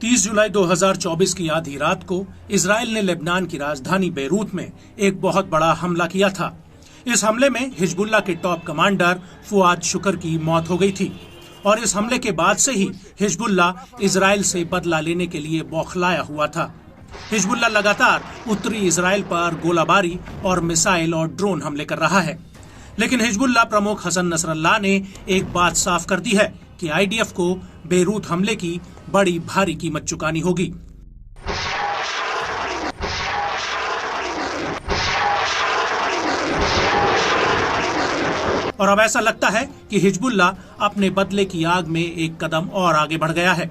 30 जुलाई 2024 की आधी रात को इजराइल ने लेबनान की राजधानी बेरूत में एक बहुत बड़ा हमला किया था। इस हमले में हिजबुल्लाह के टॉप कमांडर फुआद शुक्र की मौत हो गई थी और इस हमले के बाद से ही हिजबुल्लाह इजराइल से बदला लेने के लिए बौखलाया हुआ था। हिजबुल्लाह लगातार उत्तरी इजराइल पर गोलाबारी और मिसाइल और ड्रोन हमले कर रहा है, लेकिन हिजबुल्लाह प्रमुख हसन नसरल्लाह ने एक बात साफ कर दी है कि आईडीएफ को बेरूत हमले की बड़ी भारी कीमत चुकानी होगी। और अब ऐसा लगता है कि हिजबुल्लाह अपने बदले की आग में एक कदम और आगे बढ़ गया है।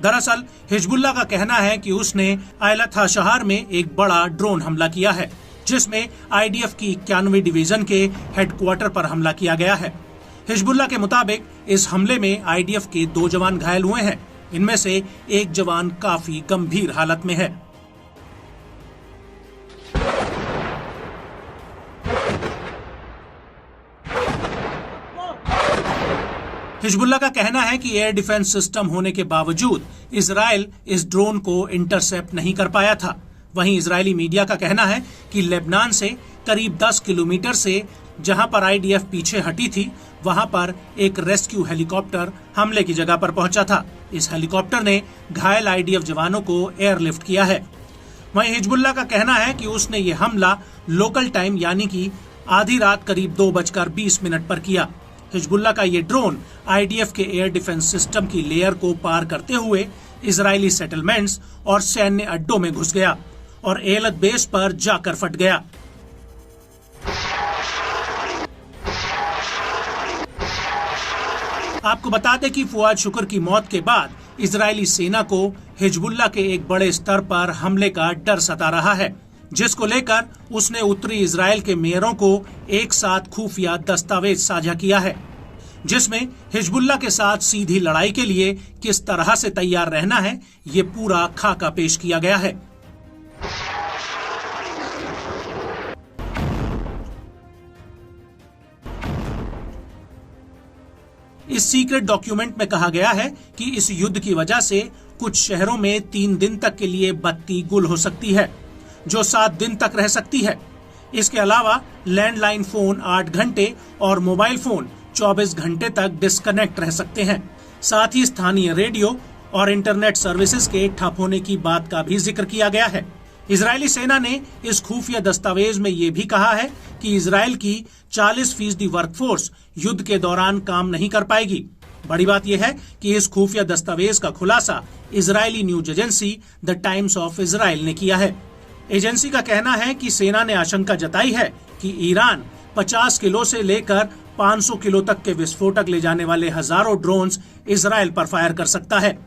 दरअसल हिजबुल्लाह का कहना है कि उसने आयलथा शहर में एक बड़ा ड्रोन हमला किया है, जिसमें आईडीएफ की 91वीं डिवीजन के हेडक्वार्टर पर हमला किया गया है। हिजबुल्लाह के मुताबिक इस हमले में आईडीएफ के 2 जवान घायल हुए हैं। इनमें से एक जवान काफी गंभीर हालत में है। हिजबुल्लाह का कहना है कि एयर डिफेंस सिस्टम होने के बावजूद इजराइल इस ड्रोन को इंटरसेप्ट नहीं कर पाया था। वहीं इजरायली मीडिया का कहना है कि लेबनान से करीब 10 किलोमीटर से जहां पर आईडीएफ पीछे हटी थी, वहां पर एक रेस्क्यू हेलीकॉप्टर हमले की जगह पर पहुंचा था। इस हेलीकॉप्टर ने घायल आईडीएफ जवानों को एयरलिफ्ट किया है। वहीं हिजबुल्लाह का कहना है कि उसने ये हमला लोकल टाइम यानी कि आधी रात करीब 2:20 पर किया। हिजबुल्लाह का ये ड्रोन आईडीएफ के एयर डिफेंस सिस्टम की लेयर को पार करते हुए इजरायली सेटलमेंट्स और सैन्य अड्डों में घुस गया और एलत बेस पर जाकर फट गया। आपको बता दें कि फुआद शुक्र की मौत के बाद इजरायली सेना को हिजबुल्लाह के एक बड़े स्तर पर हमले का डर सता रहा है, जिसको लेकर उसने उत्तरी इजराइल के मेयरों को एक साथ खुफिया दस्तावेज साझा किया है, जिसमें हिजबुल्लाह के साथ सीधी लड़ाई के लिए किस तरह से तैयार रहना है, ये पूरा खाका पेश किया गया है। इस सीक्रेट डॉक्यूमेंट में कहा गया है कि इस युद्ध की वजह से कुछ शहरों में 3 दिन तक के लिए बत्ती गुल हो सकती है, जो 7 दिन तक रह सकती है। इसके अलावा लैंडलाइन फोन 8 घंटे और मोबाइल फोन 24 घंटे तक डिस्कनेक्ट रह सकते हैं। साथ ही स्थानीय रेडियो और इंटरनेट सर्विसेज के ठप होने की बात का भी जिक्र किया गया है। इजरायली सेना ने इस खुफिया दस्तावेज में ये भी कहा है कि इजराइल की 40% वर्कफोर्स युद्ध के दौरान काम नहीं कर पाएगी। बड़ी बात यह है कि इस खुफिया दस्तावेज का खुलासा Israeli news agency the times of Israel ने किया है। एजेंसी का कहना है कि सेना ने आशंका जताई है कि ईरान 50 किलो से लेकर 500 किलो तक के विस्फोटक ले जाने वाले हजारों ड्रोन्स इजराइल पर फायर कर सकता है।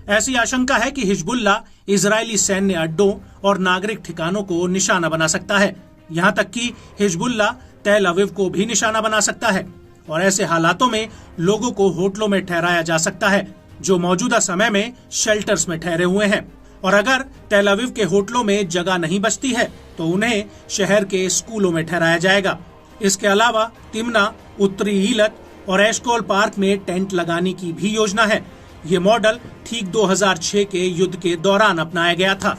ऐसी आशंका है कि हिजबुल्लाह इजरायली सैन्य अड्डों और नागरिक ठिकानों को निशाना बना सकता है। यहाँ तक कि हिजबुल्लाह तेल अवीव को भी निशाना बना सकता है और ऐसे हालातों में लोगों को होटलों में ठहराया जा सकता है, जो मौजूदा समय में शेल्टर्स में ठहरे हुए हैं। और अगर तेल अवीव के होटलों में जगह नहीं बचती है तो उन्हें शहर के स्कूलों में ठहराया जाएगा। इसके अलावा तिम्ना, उत्तरी ईलत और एशकोल पार्क में टेंट लगाने की भी योजना है। ये मॉडल ठीक 2006 के युद्ध के दौरान अपनाया गया था।